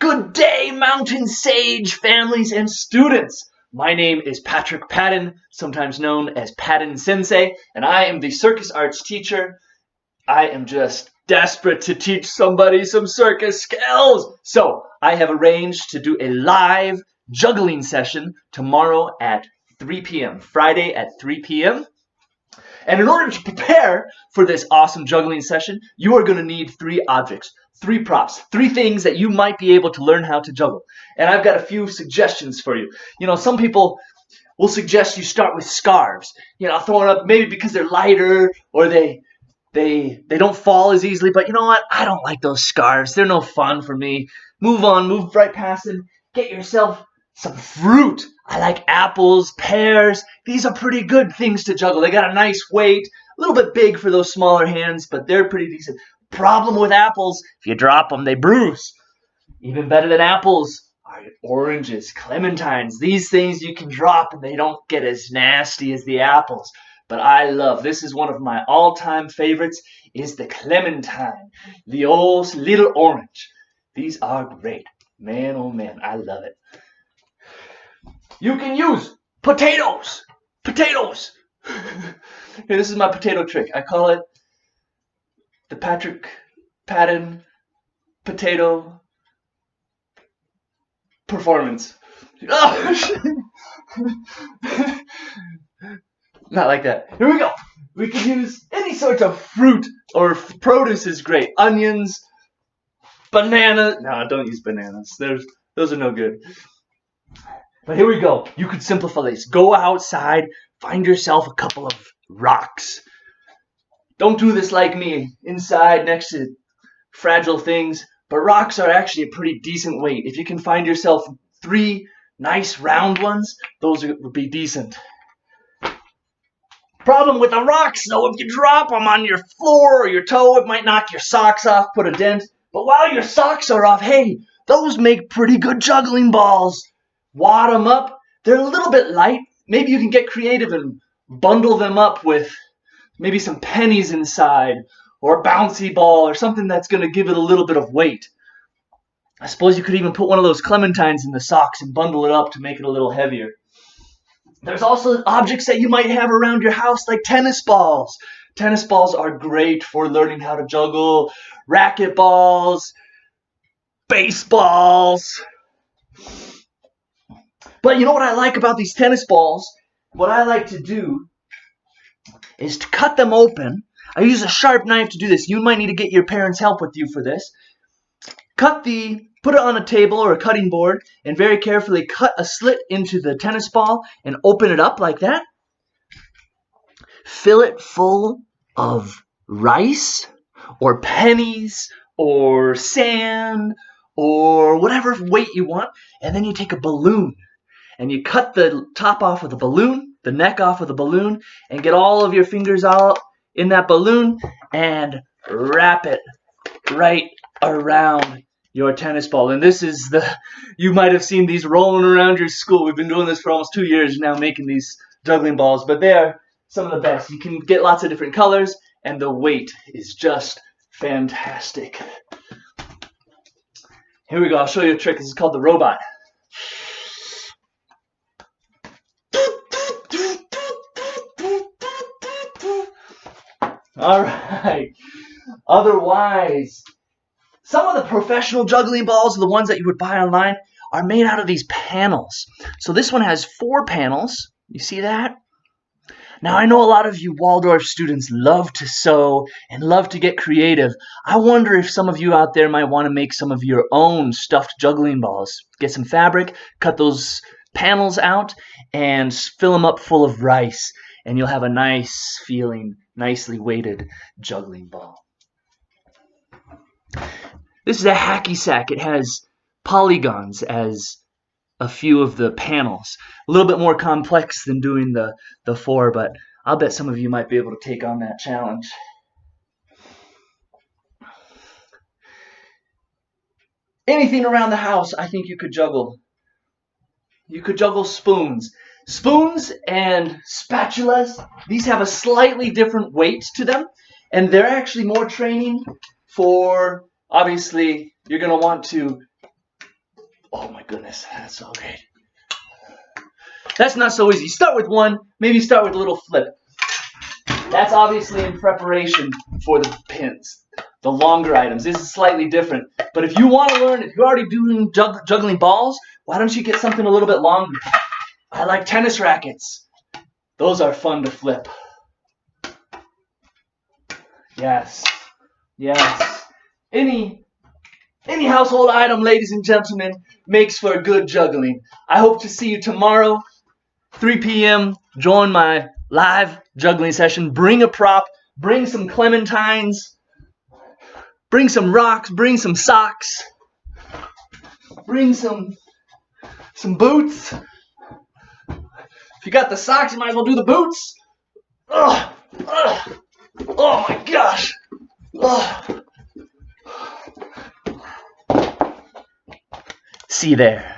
Good day, Mountain Sage families and students. My name is Patrick Patton, sometimes known as Patton Sensei, and I am the circus arts teacher. I am just desperate to teach somebody some circus skills. So I have arranged to do a live juggling session tomorrow at 3 p.m., Friday at 3 p.m. And in order to prepare for this awesome juggling session, you are going to need 3 objects, 3 props, 3 things that you might be able to learn how to juggle. And I've got a few suggestions for you. Some people will suggest you start with scarves. Throwing up maybe because they're lighter or they don't fall as easily. But you know what? I don't like those scarves. They're no fun for me. Move on, move right past them. Get yourself some fruit. I like apples, pears. These are pretty good things to juggle. They got a nice weight, a little bit big for those smaller hands, but they're pretty decent. Problem with apples, if you drop them, they bruise. Even better than apples are oranges, clementines. These things you can drop and they don't get as nasty as the apples. But this is one of my all-time favorites, is the clementine, the old little orange. These are great. Man, oh man, I love it. You can use potatoes. Potatoes. Here, this is my potato trick. I call it the Patrick Patton potato performance. Oh, not like that. Here we go. We can use any sort of fruit or produce is great. Onions, banana. No, don't use bananas. Those are no good. But here we go. You could simplify this. Go outside, find yourself a couple of rocks. Don't do this like me, inside next to fragile things. But rocks are actually a pretty decent weight. If you can find yourself 3 nice round ones, those would be decent. Problem with the rocks, though, if you drop them on your floor or your toe, it might knock your socks off, put a dent. But while your socks are off, hey, those make pretty good juggling balls. Wad them up. They're a little bit light. Maybe you can get creative and bundle them up with maybe some pennies inside or a bouncy ball or something that's going to give it a little bit of weight. I suppose you could even put one of those clementines in the socks and bundle it up to make it a little heavier. There's also objects that you might have around your house like tennis balls. Tennis balls are great for learning how to juggle. Racket balls, baseballs. But you know what I like about these tennis balls? What I like to do is to cut them open. I use a sharp knife to do this. You might need to get your parents' help with you for this. Put it on a table or a cutting board and very carefully cut a slit into the tennis ball and open it up like that. Fill it full of rice or pennies or sand or whatever weight you want. And then you take a balloon and you cut the top off of the balloon, the neck off of the balloon, and get all of your fingers out in that balloon and wrap it right around your tennis ball. And you might have seen these rolling around your school. We've been doing this for almost 2 years now, making these juggling balls, but they are some of the best. You can get lots of different colors, and the weight is just fantastic. Here we go. I'll show you a trick. This is called the robot. All right. Otherwise, some of the professional juggling balls, the ones that you would buy online, are made out of these panels. So this one has 4 panels. You see that? Now, I know a lot of you Waldorf students love to sew and love to get creative. I wonder if some of you out there might want to make some of your own stuffed juggling balls. Get some fabric, cut those panels out, and fill them up full of rice. And you'll have a nice feeling, nicely weighted juggling ball. This is a hacky sack. It has polygons as a few of the panels. A little bit more complex than doing the 4, but I'll bet some of you might be able to take on that challenge. Anything around the house, I think you could juggle. You could juggle spoons. Spoons and spatulas, these have a slightly different weight to them, and they're actually more training for, obviously, you're going to want to Oh my goodness, that's so great. That's not so easy. Start with one, maybe start with a little flip. That's obviously in preparation for the pins, the longer items. This is slightly different. But if you want to learn, if you're already doing juggling balls, why don't you get something a little bit longer? I like tennis rackets. Those are fun to flip. Yes, yes. Any household item, ladies and gentlemen, makes for good juggling. I hope to see you tomorrow, 3 p.m. Join my live juggling session. Bring a prop, bring some clementines, bring some rocks, bring some socks, bring some boots. If you got the socks, you might as well do the boots. Ugh, ugh. Oh my gosh. Ugh. See you there.